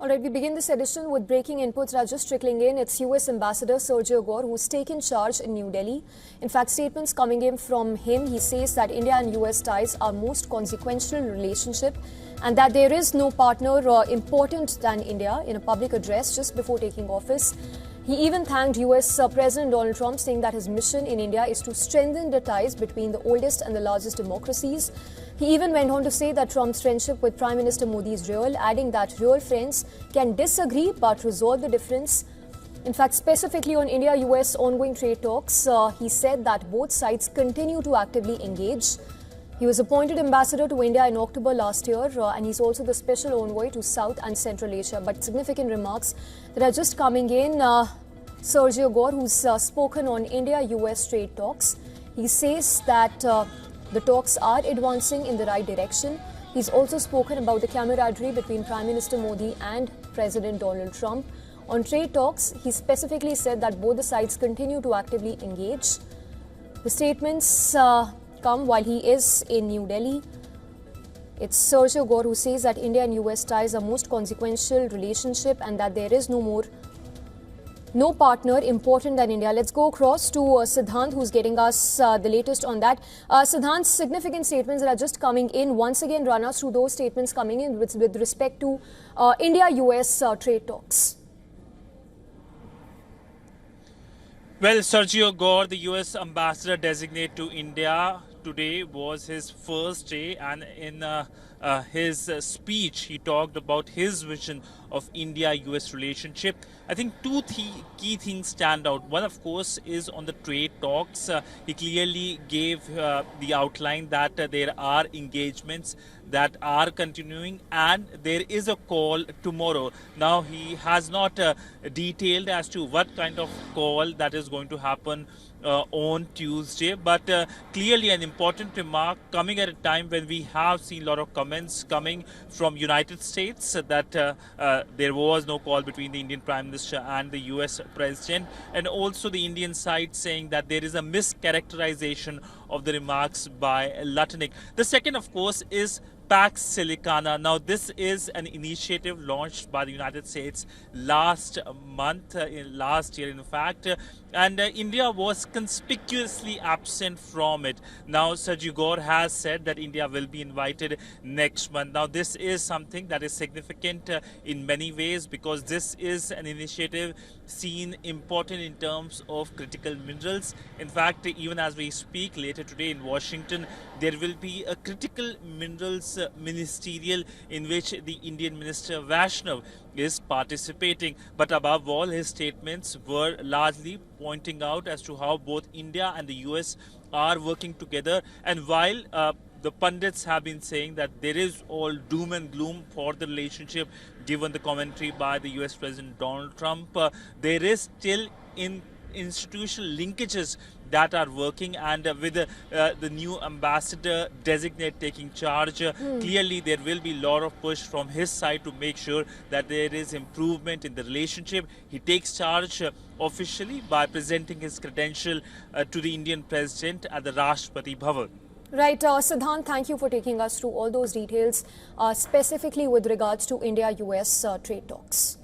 All right, we begin this edition with breaking inputs that are just trickling in. It's US Ambassador Sergio Gor who's taken charge in New Delhi. In fact, statements coming in from him, he says that India and US ties are most consequential relationship and that there is no partner important than India. In a public address just before taking office, he even thanked US President Donald Trump, saying that his mission in India is to strengthen the ties between the oldest and the largest democracies. He even went on to say that Trump's friendship with Prime Minister Modi is real, adding that real friends can disagree but resolve the difference. In fact, specifically on India-US ongoing trade talks, he said that both sides continue to actively engage. He was appointed ambassador to India in October last year, and he's also the special envoy to South and Central Asia. But significant remarks that are just coming in. Sergio Gor, who's spoken on India-US trade talks, he says that the talks are advancing in the right direction. He's also spoken about the camaraderie between Prime Minister Modi and President Donald Trump. On trade talks, he specifically said that both the sides continue to actively engage. The statements come while he is in New Delhi. It's Sergio Gor who says that India and US ties are most consequential relationship and that there is no partner important than India. Let's go across to Siddhant, who's getting us the latest on that. Siddhant, significant statements that are just coming in. Once again, run us through those statements coming in with respect to India-US trade talks. Well, Sergio Gor, the US ambassador designate to India, today was his first day, and in his speech he talked about his vision of India-US relationship. I think two key things stand out. One, of course, is on the trade talks. He clearly gave the outline that there are engagements that are continuing and there is a call tomorrow. Now, he has not detailed as to what kind of call that is going to happen on Tuesday, but clearly an important remark coming at a time when we have seen a lot of comments coming from United States that there was no call between the Indian Prime Minister and the US President, and also the Indian side saying that there is a mischaracterization of the remarks by Lutnick. The second, of course, is Pax Silicana. Now, this is an initiative launched by the United States last year, in fact, and India was conspicuously absent from it. Now, Sergio Gor has said that India will be invited next month. Now, this is something that is significant in many ways because this is an initiative seen important in terms of critical minerals. In fact, even as we speak later today in Washington, there will be a critical minerals ministerial in which the Indian Minister Vaishnav is participating. But above all, his statements were largely pointing out as to how both India and the US are working together. And while the pundits have been saying that there is all doom and gloom for the relationship, given the commentary by the US President Donald Trump, there is still institutional linkages that are working, and with the new ambassador designate taking charge, clearly there will be a lot of push from his side to make sure that there is improvement in the relationship. He takes charge officially by presenting his credential to the Indian President at the Rashtrapati Bhavan. Right, Siddhant, thank you for taking us through all those details, specifically with regards to India-US trade talks.